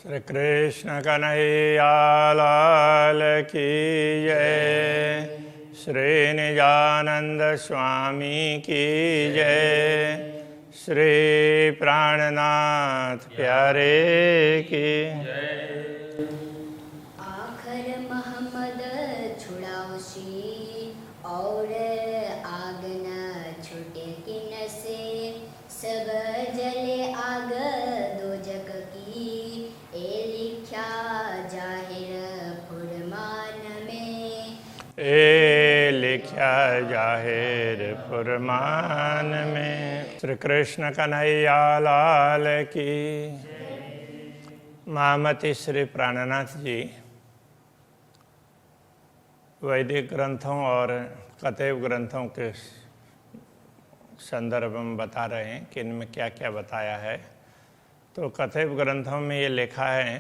श्री कृष्ण कन्हैया लाल की जय। श्री निजानंद स्वामी की जय। श्री प्राणनाथ प्यारे की जय। आखर मोहम्मद छुड़ावशी और आग न छूटे किन से, सब जले आग दो जग की, ए लिख्या जाहिर फुरमान में। ए लिख्या जाहिर फुरमान में। श्री कृष्ण कन्हैया लाल की। महामती श्री प्राणनाथ जी वैदिक ग्रंथों और कथेव ग्रंथों के संदर्भ में बता रहे हैं कि इनमें क्या क्या बताया है। तो कथेव ग्रंथों में ये लिखा है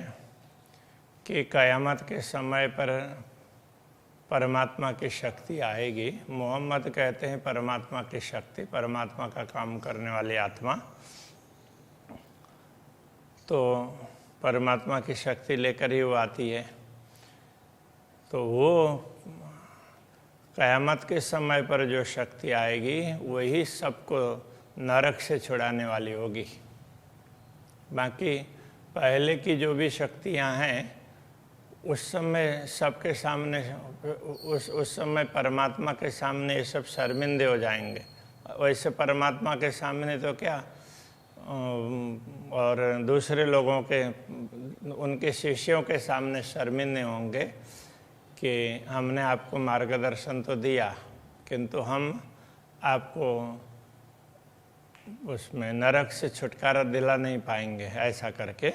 कि क़यामत के समय पर परमात्मा की शक्ति आएगी। मोहम्मद कहते हैं परमात्मा की शक्ति, परमात्मा का काम करने वाली आत्मा। तो परमात्मा की शक्ति लेकर ही वो आती है। तो वो क़यामत के समय पर जो शक्ति आएगी वही सबको नरक से छुड़ाने वाली होगी। बाकी पहले की जो भी शक्तियां हैं उस समय सबके सामने उस समय परमात्मा के सामने ये सब शर्मिंदे हो जाएंगे। वैसे परमात्मा के सामने तो क्या और दूसरे लोगों के उनके शिष्यों के सामने शर्मिंदे होंगे कि हमने आपको मार्गदर्शन तो दिया किंतु हम आपको उसमें नरक से छुटकारा दिला नहीं पाएंगे। ऐसा करके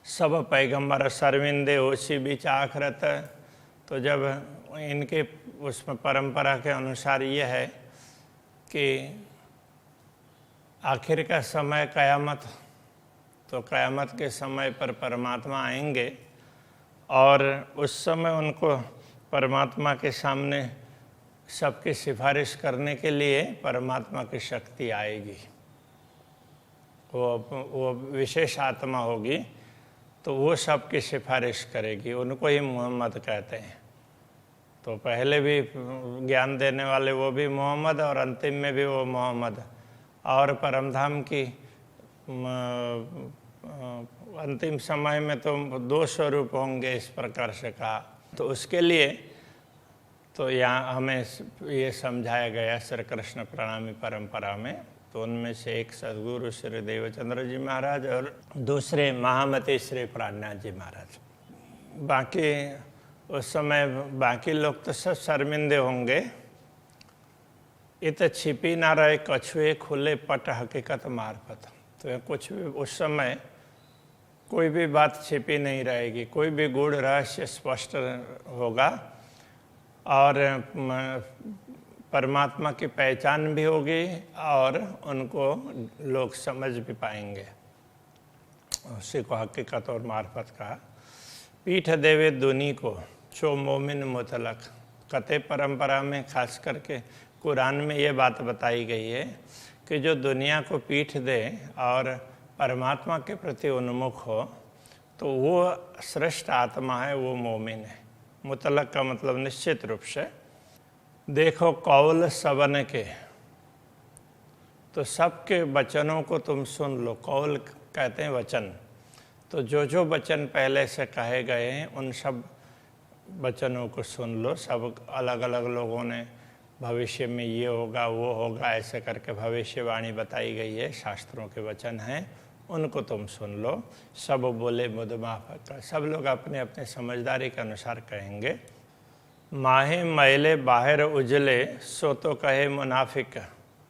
सब पैगंबर शर्मिंदे होशी बीच आखरत। तो जब इनके उसमें परंपरा के अनुसार ये है कि आखिर का समय क़यामत, तो क़यामत के समय पर परमात्मा आएंगे और उस समय उनको परमात्मा के सामने सबकी सिफारिश करने के लिए परमात्मा की शक्ति आएगी। वो विशेष आत्मा होगी तो वो सबकी सिफारिश करेगी। उनको ही मोहम्मद कहते हैं। तो पहले भी ज्ञान देने वाले वो भी मोहम्मद और अंतिम में भी वो मोहम्मद। और परमधाम की अंतिम समय में तो 2 स्वरूप होंगे इस प्रकार से कहा। तो उसके लिए तो यहाँ हमें ये समझाया गया श्री कृष्ण प्रणामी परंपरा में। तो उनमें से एक सद्गुरु श्री देवचंद्र जी महाराज और दूसरे महामती श्री प्राणनाथ जी महाराज। बाकी उस समय बाकी लोग तो सब शर्मिंदे होंगे। इत छिपी ना रहे कछुए खुले पट हकीकत मार्फत। तो कुछ भी उस समय कोई भी बात छिपी नहीं रहेगी, कोई भी गूढ़ रहस्य स्पष्ट होगा और परमात्मा की पहचान भी होगी और उनको लोग समझ भी पाएंगे। उसी को हकीकत और मार्फत कहा। पीठ देवे दुनी को छो मोमिन मुतलक। कथे परंपरा में खास करके कुरान में ये बात बताई गई है कि जो दुनिया को पीठ दे और परमात्मा के प्रति उन्मुख हो तो वो श्रेष्ठ आत्मा है, वो मोमिन है। मुतलक का मतलब निश्चित रूप से। देखो कौल सबन के, तो सबके वचनों को तुम सुन लो। कौल कहते हैं वचन। तो जो जो वचन पहले से कहे गए हैं उन सब वचनों को सुन लो। सब अलग अलग लोगों ने भविष्य में ये होगा वो होगा ऐसे करके भविष्यवाणी बताई गई है। शास्त्रों के वचन हैं, उनको तुम सुन लो। सब बोले मुद माफ़। सब लोग अपने अपने समझदारी के अनुसार कहेंगे। माहे मैले बाहर उजले सो तो कहे मुनाफिक।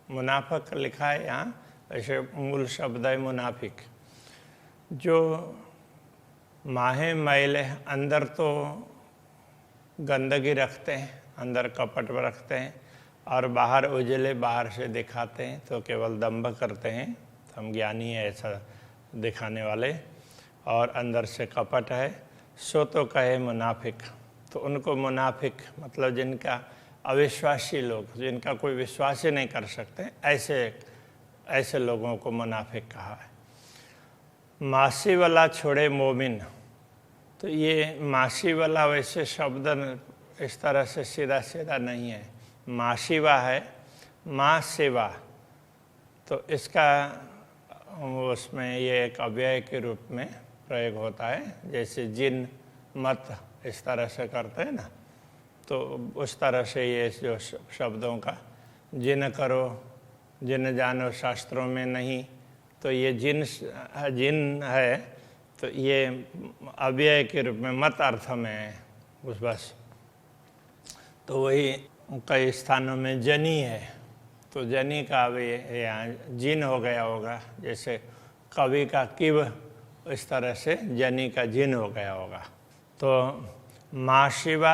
मुनाफिक लिखा है यहाँ, ऐसे मूल शब्द है मुनाफिक। जो माहे मैले अंदर तो गंदगी रखते हैं, अंदर कपट रखते हैं और बाहर उजले, बाहर से दिखाते हैं तो केवल दंभ करते हैं। हम ज्ञानी है ऐसा दिखाने वाले, और अंदर से कपट है। सो तो कहे मुनाफिक। तो उनको मुनाफिक मतलब जिनका अविश्वासी लोग, जिनका कोई विश्वास ही नहीं कर सकते, ऐसे लोगों को मुनाफिक कहा है। मासी वाला छोड़े मोमिन, तो ये मासी वाला वैसे शब्द इस तरह से सीधा सीधा नहीं है, माशिवा है, माँ सेवा, तो इसका उसमें ये एक अव्यय के रूप में प्रयोग होता है, जैसे जिन मत इस तरह से करते हैं ना, तो उस तरह से ये जो शब्दों का जिन करो जिन जानो शास्त्रों में नहीं, तो ये जिन है, तो ये अव्यय के रूप में मत अर्थ में है उस बस। तो वही कई स्थानों में जनी है, तो जनी का भी यहाँ जिन हो गया होगा, जैसे कवि का किव, इस तरह से जनी का जिन हो गया होगा। तो माँ शिवा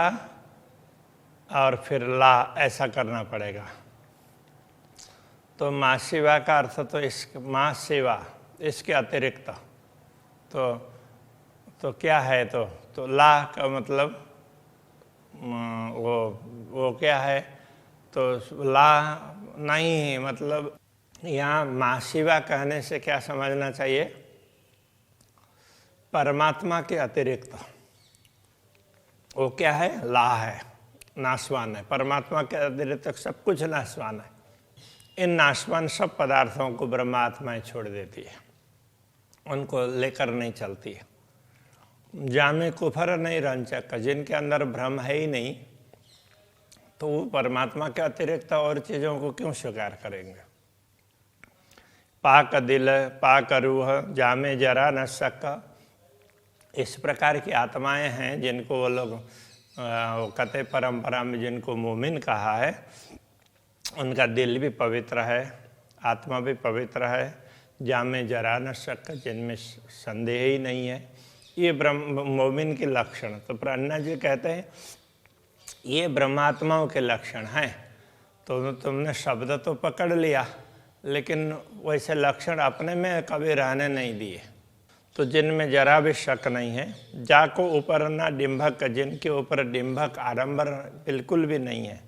और फिर ला ऐसा करना पड़ेगा। तो माँ शिवा का अर्थ तो इस माँ सेवा, इसके अतिरिक्त तो क्या है, तो ला का मतलब वो क्या है, तो ला नहीं, मतलब यहाँ माँ शिवा कहने से क्या समझना चाहिए, परमात्मा के अतिरिक्त वो क्या है, ला है, नाशवान है। परमात्मा के अतिरिक्त सब कुछ नाशवान है। इन नाशवान सब पदार्थों को ब्रह्मात्माएं छोड़ देती है, उनको लेकर नहीं चलती है। जामे कुफर नहीं रंचक, जिनके अंदर भ्रम है ही नहीं, तो वो परमात्मा के अतिरिक्त और चीज़ों को क्यों स्वीकार करेंगे। पाक दिल पाक रूह जामे जरा न सका, इस प्रकार की आत्माएं हैं जिनको वो लोग कते परंपरा में जिनको मोमिन कहा है, उनका दिल भी पवित्र है, आत्मा भी पवित्र है, जामे जरा न सका, जिनमें संदेह ही नहीं है। ये मोमिन के लक्षण, तो प्रज्ञा जी कहते हैं ये ब्रह्मात्माओं के लक्षण हैं। तो तुमने शब्द तो पकड़ लिया, लेकिन वैसे लक्षण अपने में कभी रहने नहीं दिए। तो जिनमें जरा भी शक नहीं है, जाको ऊपर ना डिंभक, जिनके ऊपर डिंभक आडंबर बिल्कुल भी नहीं है,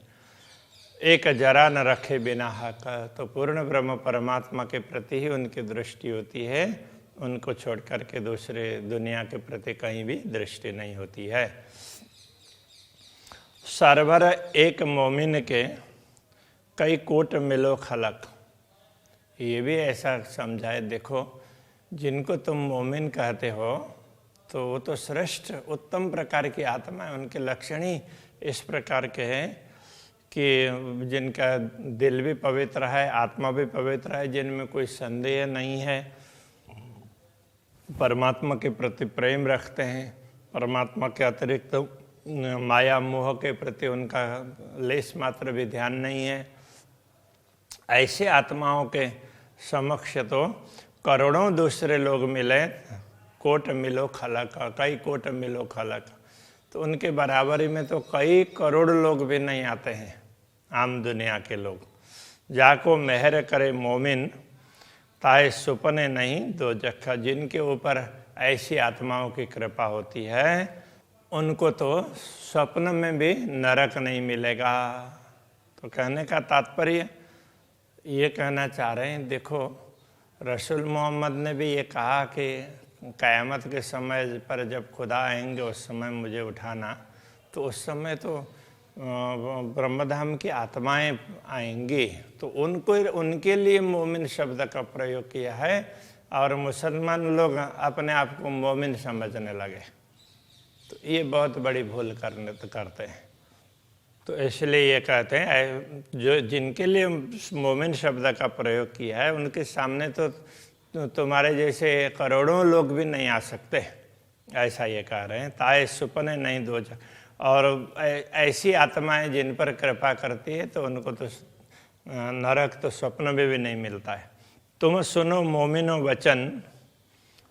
एक जरा न रखे बिना हक, तो पूर्ण ब्रह्म परमात्मा के प्रति ही उनकी दृष्टि होती है, उनको छोड़ करके दूसरे दुनिया के प्रति कहीं भी दृष्टि नहीं होती है। सरवर एक मोमिन के कई कोट मिलो खलक, ये भी ऐसा समझाए, देखो जिनको तुम मोमिन कहते हो तो वो तो श्रेष्ठ उत्तम प्रकार की आत्मा है, उनके लक्षण ही इस प्रकार के हैं कि जिनका दिल भी पवित्र है, आत्मा भी पवित्र है, जिनमें कोई संदेह नहीं है, परमात्मा के प्रति प्रेम रखते हैं, परमात्मा के अतिरिक्त माया मोह के प्रति उनका लेश मात्र भी ध्यान नहीं है। ऐसे आत्माओं के समक्ष तो करोड़ों दूसरे लोग मिले, कोट मिलो खलक, कई कोट मिलो खलक, तो उनके बराबरी में तो कई करोड़ लोग भी नहीं आते हैं, आम दुनिया के लोग। जाको मेहर करे मोमिन ताए सुपने नहीं दो जखा, जिनके ऊपर ऐसी आत्माओं की कृपा होती है उनको तो स्वप्न में भी नरक नहीं मिलेगा। तो कहने का तात्पर्य ये कहना चाह रहे हैं, देखो रसूल मोहम्मद ने भी ये कहा कि क़यामत के समय पर जब खुदा आएंगे उस समय मुझे उठाना, तो उस समय तो ब्रह्मधाम की आत्माएं आएंगी, तो उनको उनके लिए मोमिन शब्द का प्रयोग किया है, और मुसलमान लोग अपने आप को मोमिन समझने लगे, तो ये बहुत बड़ी भूल करते हैं। तो इसलिए ये कहते हैं जो जिनके लिए मोमिन शब्द का प्रयोग किया है उनके सामने तो तुम्हारे जैसे करोड़ों लोग भी नहीं आ सकते, ऐसा ये कह रहे हैं। ताए सुपने नहीं दो, और ऐसी आत्माएं जिन पर कृपा करती है तो उनको तो नरक तो स्वप्न में भी नहीं मिलता है। तुम सुनो मोमिनो वचन,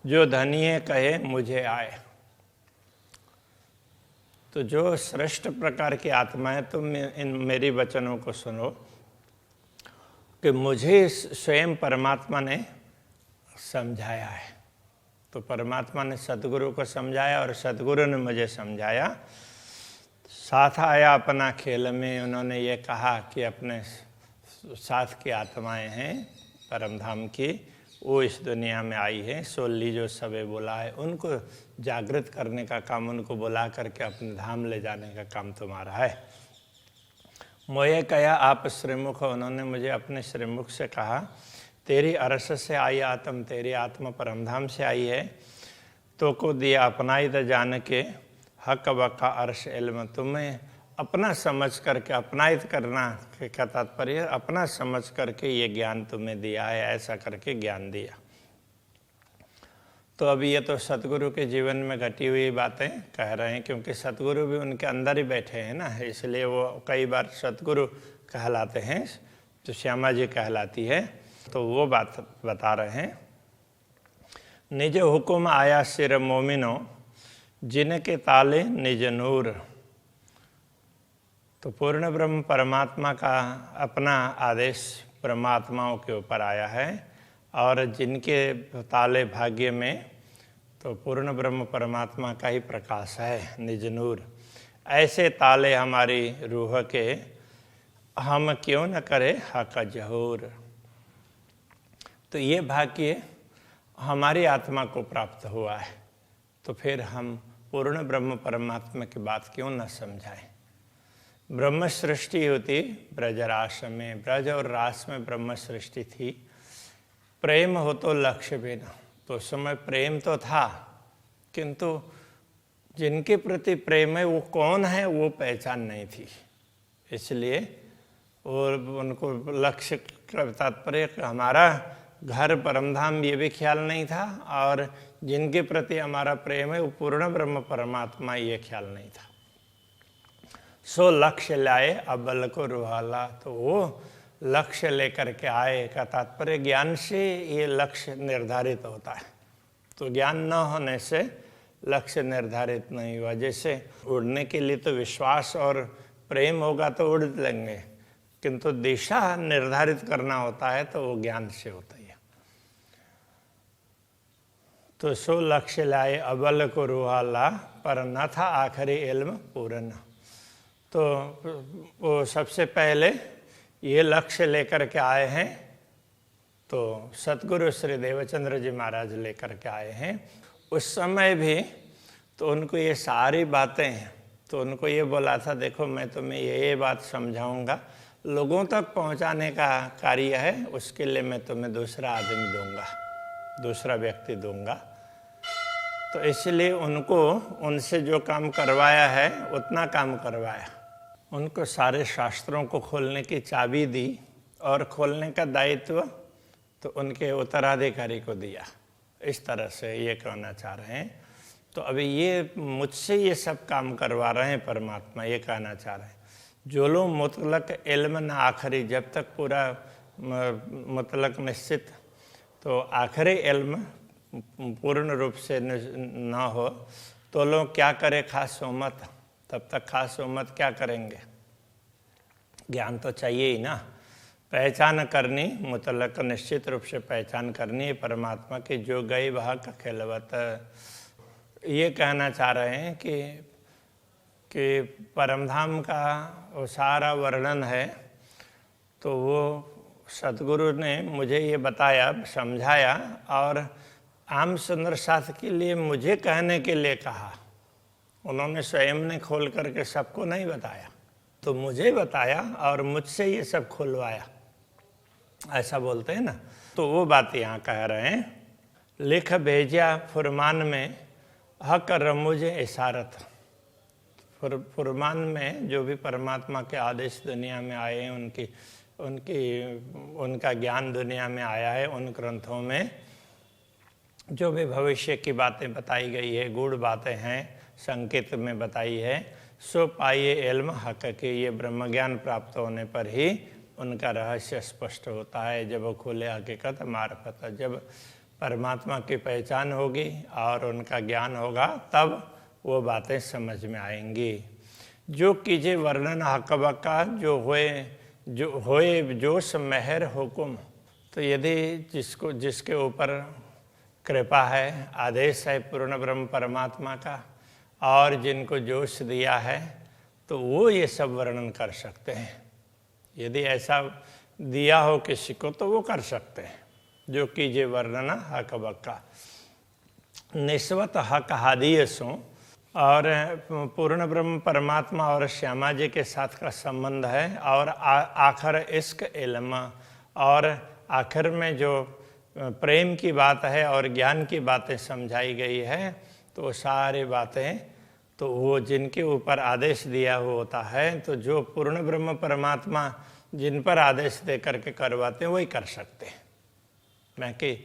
जो धनी कहे मुझे आए, तो जो श्रेष्ठ प्रकार की आत्मा है तुम इन मेरी वचनों को सुनो कि मुझे स्वयं परमात्मा ने समझाया है। तो परमात्मा ने सतगुरु को समझाया और सतगुरु ने मुझे समझाया, साथ आया अपना खेल में। उन्होंने ये कहा कि अपने साथ की आत्माएं हैं परमधाम की, वो इस दुनिया में आई है। सो लीजो सबे बुला है, उनको जागृत करने का काम, उनको बुला करके अपने धाम ले जाने का काम तुम्हारा है। मोये कया आप श्रीमुख, उन्होंने मुझे अपने श्रीमुख से कहा, तेरी अरस से आई आत्म, तेरी आत्मा परमधाम से आई है। तो को दिया अपनाई त जान के, हक बका अर्श इल्म, तुम्हें अपना समझ करके, अपनायत करना का तात्पर्य अपना समझ करके ये ज्ञान तुम्हें दिया है, ऐसा करके ज्ञान दिया। तो अभी ये तो सतगुरु के जीवन में घटी हुई बातें कह रहे हैं, क्योंकि सतगुरु भी उनके अंदर ही बैठे हैं ना, इसलिए वो कई बार सतगुरु कहलाते हैं, तो श्यामा जी कहलाती है। तो वो बात बता रहे हैं। निज हुकुम आया सिर मोमिनो, जिनके ताले निज नूर। तो पूर्ण ब्रह्म परमात्मा का अपना आदेश परमात्माओं के ऊपर आया है, और जिनके ताले भाग्य में तो पूर्ण ब्रह्म परमात्मा का ही प्रकाश है, निज नूर। ऐसे ताले हमारी रूह के, हम क्यों न करें हक जहूर। तो ये भाग्य हमारी आत्मा को प्राप्त हुआ है, तो फिर हम पूर्ण ब्रह्म परमात्मा की बात क्यों न समझाएं। ब्रह्म सृष्टि होती ब्रजरास में, ब्रज और रास में ब्रह्म सृष्टि थी। प्रेम हो तो लक्ष्य बिना, तो उस समय प्रेम तो था, किंतु जिनके प्रति प्रेम है वो कौन है वो पहचान नहीं थी, इसलिए और उनको लक्ष्य का तात्पर्य हमारा घर परमधाम ये भी ख्याल नहीं था, और जिनके प्रति हमारा प्रेम है वो पूर्ण ब्रह्म परमात्मा ये ख्याल नहीं था। सो लक्ष्य लाए अबल को रुहाला, तो वो लक्ष्य लेकर के आए का तात्पर्य ज्ञान से ये लक्ष्य निर्धारित होता है। तो ज्ञान न होने से लक्ष्य निर्धारित नहीं हुआ। जैसे उड़ने के लिए तो विश्वास और प्रेम होगा तो उड़ लेंगे, किंतु दिशा निर्धारित करना होता है तो वो ज्ञान से होता है। तो सो लक्ष्य लाए अबल को रुहाला, पर न था आखिरी इल्म पूर्ण। तो वो सबसे पहले ये लक्ष्य लेकर के आए हैं, तो सतगुरु श्री देवचंद्र जी महाराज लेकर के आए हैं। उस समय भी तो उनको ये सारी बातें, तो उनको ये बोला था, देखो मैं तुम्हें ये बात समझाऊंगा, लोगों तक पहुंचाने का कार्य है, उसके लिए मैं तुम्हें दूसरा आदमी दूंगा, दूसरा व्यक्ति दूंगा। तो इसलिए उनको उनसे जो काम करवाया है उतना काम करवाया। उनको सारे शास्त्रों को खोलने की चाबी दी, और खोलने का दायित्व तो उनके उत्तराधिकारी को दिया। इस तरह से ये कहना चाह रहे हैं। तो अभी ये मुझसे ये सब काम करवा रहे हैं परमात्मा, ये कहना चाह रहे हैं। जो लोग मुतलक इल्म न आखिरी, जब तक पूरा मुतलक निश्चित तो आखिरी इल्म पूर्ण रूप से न हो, तो लोग क्या करें खास उम्मत, तब तक खास उम्मत क्या करेंगे। ज्ञान तो चाहिए ही ना, पहचान करनी, मुतलक निश्चित रूप से पहचान करनी है परमात्मा की, जो गई वह का खिलवत। ये कहना चाह रहे हैं कि परमधाम का वो सारा वर्णन है, तो वो सतगुरु ने मुझे ये बताया, समझाया, और आम सुंदर साथ के लिए मुझे कहने के लिए कहा। उन्होंने स्वयं ने खोल करके सबको नहीं बताया, तो मुझे बताया और मुझसे ये सब खुलवाया, ऐसा बोलते हैं ना। तो वो बात यहाँ कह रहे हैं। लिख भेजा फुरमान में, हक रमुज इशारत। फुरमान में जो भी परमात्मा के आदेश दुनिया में आए हैं, उनका ज्ञान दुनिया में आया है, उन ग्रंथों में जो भी भविष्य की बातें बताई गई है, गूढ़ बातें हैं, संकेत में बताई है, सो पाइए इल्म हक के। ये ब्रह्म ज्ञान प्राप्त होने पर ही उनका रहस्य स्पष्ट होता है, जब वो खुले हकीकत मार्फत। जब परमात्मा की पहचान होगी और उनका ज्ञान होगा, तब वो बातें समझ में आएंगी। जो कीजिए वर्णन हकबक का, जो होए जोश मेहर हुकुम। तो यदि जिसके ऊपर कृपा है, आदेश है पूर्ण ब्रह्म परमात्मा का, और जिनको जोश दिया है, तो वो ये सब वर्णन कर सकते हैं। यदि ऐसा दिया हो किसी को तो वो कर सकते हैं, जो कीजिए वर्णना हक बक्का। निस्वत हक हादीसों और पूर्ण ब्रह्म परमात्मा और श्यामा जी के साथ का संबंध है, और आखिर इश्क इल्म, और आखिर में जो प्रेम की बात है और ज्ञान की बातें समझाई गई है, तो वो सारी बातें तो वो जिनके ऊपर आदेश दिया हुआ होता है, तो जो पूर्ण ब्रह्म परमात्मा जिन पर आदेश दे करके करवाते हैं वही कर सकते हैं, मैं कि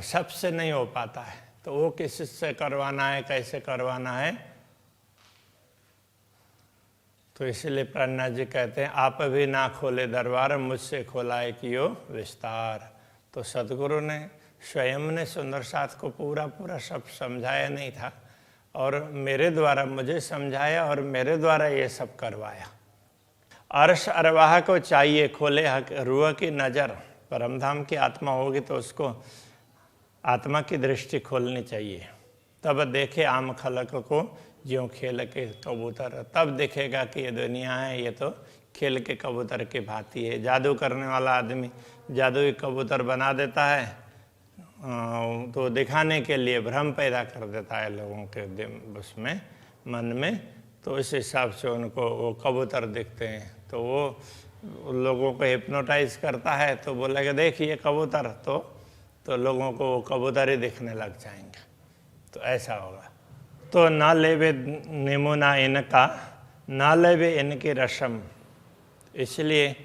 सबसे नहीं हो पाता है। तो वो किस से करवाना है, कैसे करवाना है, तो इसलिए प्रज्ञा जी कहते हैं आप भी ना खोले दरबार, मुझसे खोला है कियो विस्तार। तो सदगुरु ने स्वयं ने सुंदर साथ को पूरा पूरा सब समझाया नहीं था, और मेरे द्वारा मुझे समझाया और मेरे द्वारा ये सब करवाया। अर्श अरवाह को चाहिए खोले हक रूह की नज़र। परमधाम की आत्मा होगी तो उसको आत्मा की दृष्टि खोलनी चाहिए, तब देखे आम खलक को ज्यों खेल के कबूतर। तब दिखेगा कि ये दुनिया है, ये तो खेल के कबूतर की भांति है। जादू करने वाला आदमी जादुई कबूतर बना देता है, तो दिखाने के लिए भ्रम पैदा कर देता है लोगों के उसमें मन में, तो इस हिसाब से उनको वो कबूतर दिखते हैं। तो वो लोगों को हिप्नोटाइज करता है, तो बोलेगा देखिए कबूतर, तो लोगों को वो कबूतर ही दिखने लग जाएंगे। तो ऐसा होगा। तो ना लेवे नमूना इनका, ना लेवे इनकी रस्म। इसलिए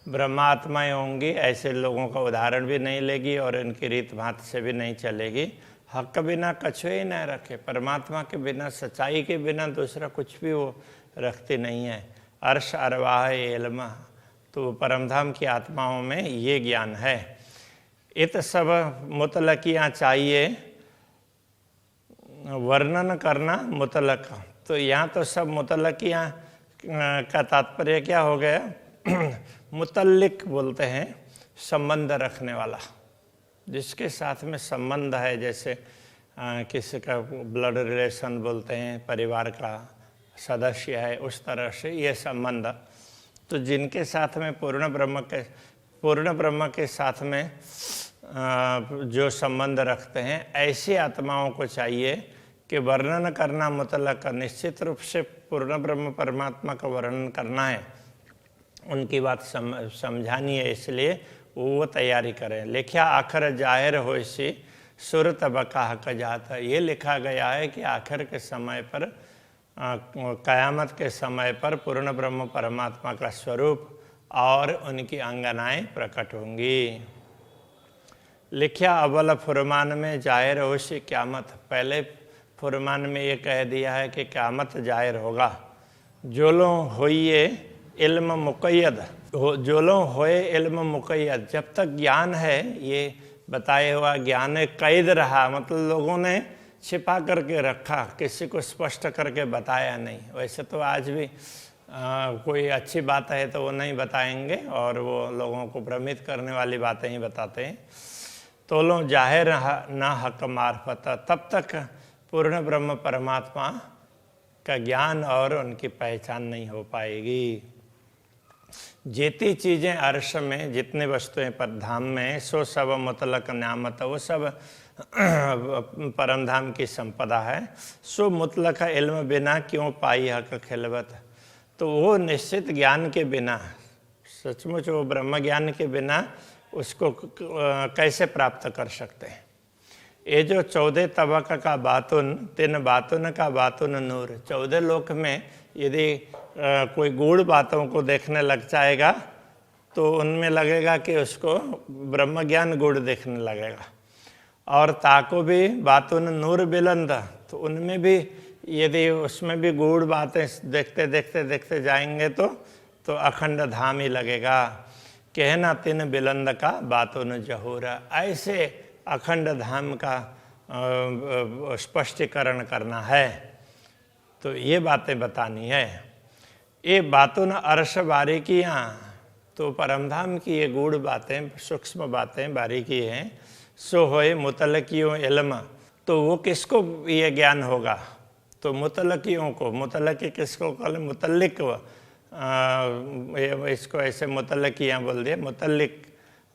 ब्रह्मात्माएँ होंगी, ऐसे लोगों का उदाहरण भी नहीं लेगी और इनकी रीत भात से भी नहीं चलेगी। हक के बिना कछुए ही न रखे, परमात्मा के बिना, सच्चाई के बिना दूसरा कुछ भी वो रखती नहीं है। अर्श अरवाह इल्म, तो परमधाम की आत्माओं में ये ज्ञान है। इत सब मुतलकियाँ चाहिए वर्णन करना मुतलक। तो यहाँ तो सब मुतलकियाँ का तात्पर्य क्या हो गया, मुतल्लिक बोलते हैं संबंध रखने वाला, जिसके साथ में संबंध है। जैसे किसी का ब्लड रिलेशन बोलते हैं, परिवार का सदस्य है, उस तरह से ये संबंध। तो जिनके साथ में पूर्ण ब्रह्म के साथ में जो संबंध रखते हैं, ऐसी आत्माओं को चाहिए कि वर्णन करना मुतलक, निश्चित रूप से पूर्ण ब्रह्म परमात्मा का वर्णन करना है, उनकी बात समझानी है, इसलिए वो तैयारी करें। लिखा आखिर जाहिर हो सी सुर तबका हक जाता। ये लिखा गया है कि आखिर के समय पर, क़यामत के समय पर पूर्ण ब्रह्म परमात्मा का स्वरूप और उनकी अंगनाएं प्रकट होंगी। लिखा अव्वल फुरमान में जाहिर हो सी क़यामत। पहले फुरमान में ये कह दिया है कि क़यामत जाहिर होगा। जोलो होइए इल्म मुक़य्यद, जोलो होए इल्म मुक़य्यद। जब तक ज्ञान है, ये बताया हुआ ज्ञान कैद रहा, मतलब लोगों ने छिपा करके रखा, किसी को स्पष्ट करके बताया नहीं। वैसे तो आज भी कोई अच्छी बात है तो वो नहीं बताएंगे, और वो लोगों को भ्रमित करने वाली बातें ही बताते हैं। तो लो जाहिर ना हक मार्फत, तब तक पूर्ण ब्रह्म परमात्मा का ज्ञान और उनकी पहचान नहीं हो पाएगी। जितनी चीज़ें अर्श में, जितने वस्तुएं पर धाम में, सो सब मुतलक न्यामत, वो सब परमधाम की संपदा है। सो मुतलक इल्म बिना क्यों पाई हक खिलवत। तो वो निश्चित ज्ञान के बिना, सचमुच वो ब्रह्म ज्ञान के बिना उसको कैसे प्राप्त कर सकते हैं। ये जो 14 तबक का बातुन, 3 बातुन का बातुन नूर। 14 लोक में यदि कोई गूढ़ बातों को देखने लग जाएगा तो उनमें लगेगा कि उसको ब्रह्म ज्ञान गूढ़ देखने लगेगा। और ताको भी बातुन नूर बिलंद, तो उनमें भी यदि उसमें भी गूढ़ बातें देखते देखते देखते जाएंगे तो अखंड धाम ही लगेगा। कहना 3 बिलंद का बातुन जहूरा। ऐसे अखंड धाम का स्पष्टीकरण करना है, तो ये बातें बतानी है। ये बातुन अर्श बारीकियाँ, तो परमधाम की ये गूढ़ बातें, सूक्ष्म बातें, बारीकी हैं। सो होए मुतलकियों इल्म, तो वो किसको ये ज्ञान होगा, तो मुतलकियों को। मुतलकी किसको कहते, मुतल्लिक। इसको ऐसे मुतलकियाँ बोल दिए, मुतल्लिक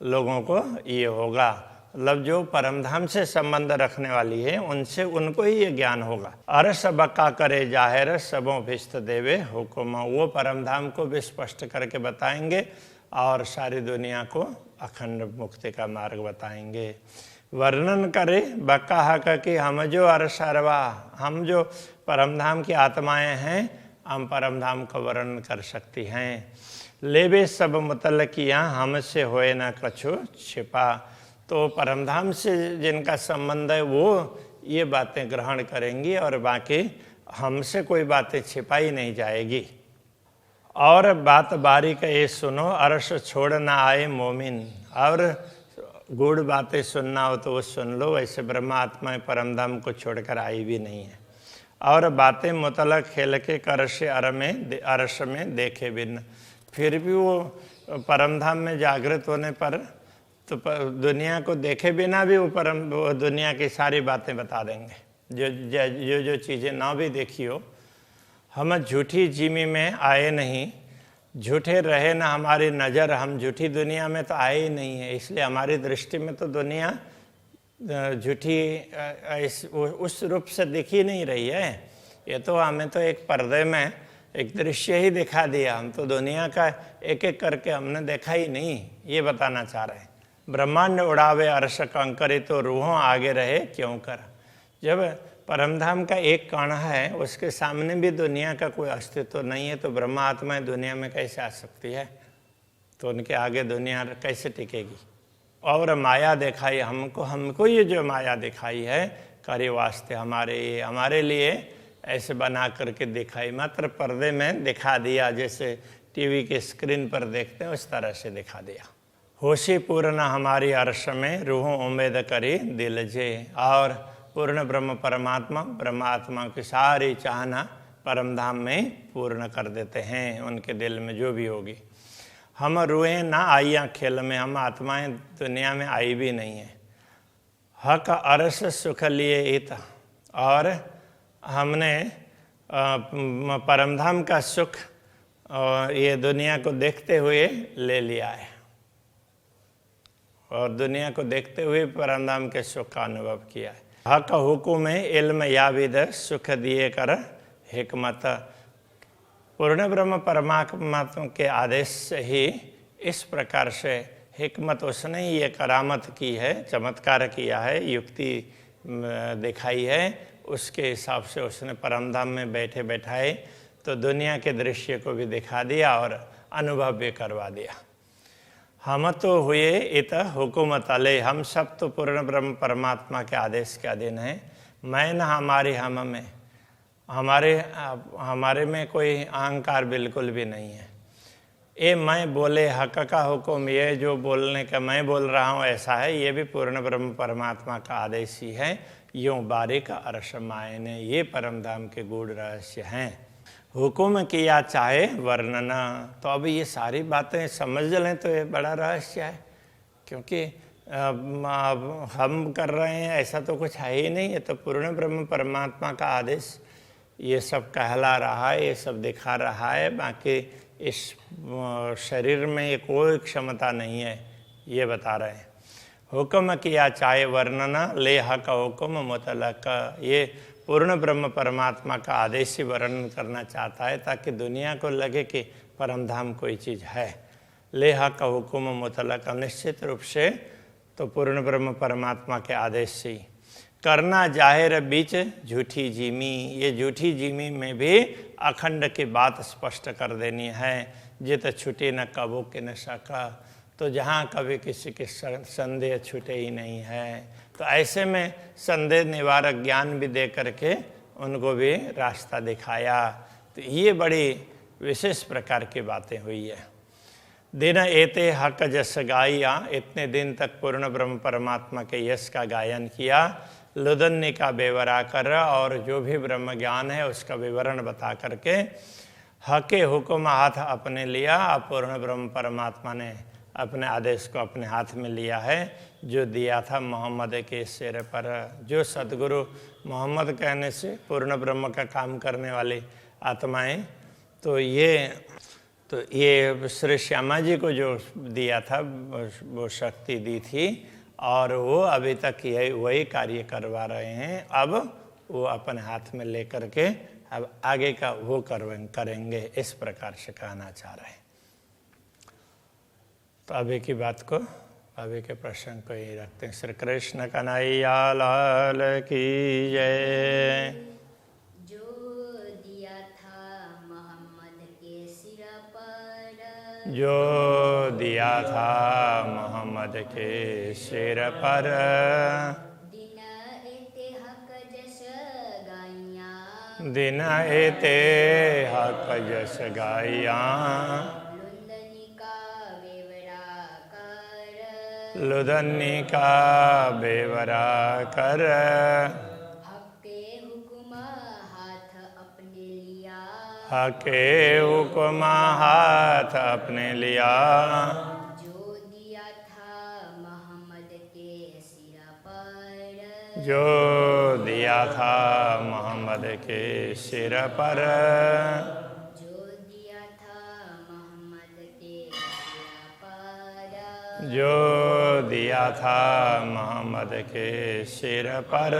लोगों को ये होगा। मतलब जो परमधाम से संबंध रखने वाली है उनसे उनको ही ये ज्ञान होगा। अरस बक्का करे जाहिर सबों भिस्त देवे हुकुम, वो परमधाम को भी स्पष्ट करके बताएंगे और सारी दुनिया को अखंड मुक्ति का मार्ग बताएंगे। वर्णन करे बक्का हक कि हम जो अरसरवा, हम जो परमधाम की आत्माएं हैं, हम परमधाम का वर्णन कर सकती हैं। लेवे सब मुतल किया हमसे होए न कछु छिपा, तो परमधाम से जिनका संबंध है वो ये बातें ग्रहण करेंगी और बाकी हमसे कोई बातें छिपाई नहीं जाएगी। और बात बारी का ये सुनो अरस छोड़ ना आए मोमिन, और गूढ़ बातें सुनना हो तो वो सुन लो, वैसे ब्रह्मात्मा परमधाम को छोड़कर आई भी नहीं है। और बातें मुतलक खेल के करश अरस में देखे बिन, फिर भी वो परमधाम में जागृत होने पर तो दुनिया को देखे बिना भी वो दुनिया की सारी बातें बता देंगे, जो चीज़ें ना भी देखी हो। हम झूठी जिमी में आए नहीं, झूठे रहे ना हमारी नज़र, हम झूठी दुनिया में तो आए ही नहीं है, इसलिए हमारी दृष्टि में तो दुनिया झूठी उस रूप से दिख ही नहीं रही है। ये तो हमें तो एक पर्दे में एक दृश्य ही दिखा दिया, हम तो दुनिया का एक एक करके हमने देखा ही नहीं, ये बताना चाह रहे हैं। ब्रह्मांड उड़ावे अर्श कंकरे तो रूहों आगे रहे क्यों कर, जब परमधाम का एक कण है उसके सामने भी दुनिया का कोई अस्तित्व नहीं है, तो ब्रह्मा आत्माएं दुनिया में कैसे आ सकती है, तो उनके आगे दुनिया कैसे टिकेगी। और माया दिखाई हमको ये जो माया दिखाई है करे वास्ते हमारे लिए ऐसे बना करके दिखाई, मात्र पर्दे में दिखा दिया, जैसे टीवी के स्क्रीन पर देखते हैं उस तरह से दिखा दिया। होशी पूर्ण हमारी अर्श में रूहों उम्मीद करी दिल जे, और पूर्ण ब्रह्म परमात्मा की सारी चाहना परमधाम में पूर्ण कर देते हैं, उनके दिल में जो भी होगी। हम रूहें ना आइयाँ खेल में, हम आत्माएं दुनिया में आई भी नहीं है। हक अरस सुख लिए इत, और हमने परमधाम का सुख ये दुनिया को देखते हुए ले लिया है, और दुनिया को देखते हुए परमधाम के सुख का अनुभव किया है। हक हुकुम इल्म याविद सुख दिए कर हिकमत, पूर्ण ब्रह्म परमात्मा के आदेश से ही इस प्रकार से हिकमत उसने ये करामत की है, चमत्कार किया है, युक्ति दिखाई है, उसके हिसाब से उसने परमधाम में बैठे बैठाए तो दुनिया के दृश्य को भी दिखा दिया और अनुभव भी करवा दिया। हम तो हुए इत हुकुमत अले, हम सब तो पूर्ण ब्रह्म परमात्मा के आदेश के अधीन हैं। मैं न हमारी हम में, हमारे में कोई अहंकार बिल्कुल भी नहीं है। ये मैं बोले हक का हुक्म, ये जो बोलने का मैं बोल रहा हूँ ऐसा है, ये भी पूर्ण ब्रह्म परमात्मा का आदेश ही है। यूँ बारीक अर्श मायने, ये परमधाम के गूढ़ रहस्य हैं। हुकुम किया चाहे वर्णना, तो अब ये सारी बातें समझ लें तो ये बड़ा रहस्य है, क्योंकि हम कर रहे हैं ऐसा तो कुछ है ही नहीं, ये तो पूर्ण ब्रह्म परमात्मा का आदेश ये सब कहला रहा है, ये सब दिखा रहा है। बाकी इस शरीर में ये कोई क्षमता नहीं है, ये बता रहे हैं। हुक्म किया चाहे वर्णना ले हक हुक्म मुतलक, ये पूर्ण ब्रह्म परमात्मा का आदेश ही वर्णन करना चाहता है ताकि दुनिया को लगे कि परमधाम कोई चीज़ है। ले हक हुक्म मुतलक, निश्चित रूप से तो पूर्ण ब्रह्म परमात्मा के आदेश से करना जाहिर बीच झूठी जीमी, ये झूठी जीमी में भी अखंड की बात स्पष्ट कर देनी है। जित छुटे न कबो के न सका, तो जहाँ कभी किसी के संदेह छूटे ही नहीं है, तो ऐसे में संदेह निवारक ज्ञान भी दे करके उनको भी रास्ता दिखाया। तो ये बड़ी विशेष प्रकार की बातें हुई है। दिन एते हक जस गाया, इतने दिन तक पूर्ण ब्रह्म परमात्मा के यश का गायन किया। लुदन्य का बेवरा कर, और जो भी ब्रह्म ज्ञान है उसका विवरण बता करके हके हुक्म हाथ अपने लिया। पूर्ण ब्रह्म परमात्मा ने अपने आदेश को अपने हाथ में लिया है, जो दिया था मोहम्मद के सिर पर। जो सदगुरु मोहम्मद कहने से पूर्ण ब्रह्म का काम करने वाली आत्माएं, तो ये श्री श्यामा जी को जो दिया था वो शक्ति दी थी, और वो अभी तक यही वही कार्य करवा रहे हैं। अब वो अपने हाथ में लेकर के अब आगे का वो करेंगे, इस प्रकार से कहना चाह रहे हैं। तो अभी की बात को, अभी के प्रश्न को ही रखते हैं। श्री कृष्ण कन्हैया लाल की जय। जो दिया था मोहम्मद के सिर पर, जो दिया था मोहम्मद के सिर पर, दिन एते हक जस गाइया, दिन एते हक जस गाइया, लुंदनी का बेवरा कर, लुदन्नी का बेवरा कर, हक के हुक्म हाथ अपने लिया, हके हुक्म हाथ अपने लिया, जो दिया था मोहम्मद के सिर पर, जो दिया था मोहम्मद के सिर पर, जो दिया था मोहम्मद के सिर पर, जो दिया था मोहम्मद के सिर पर,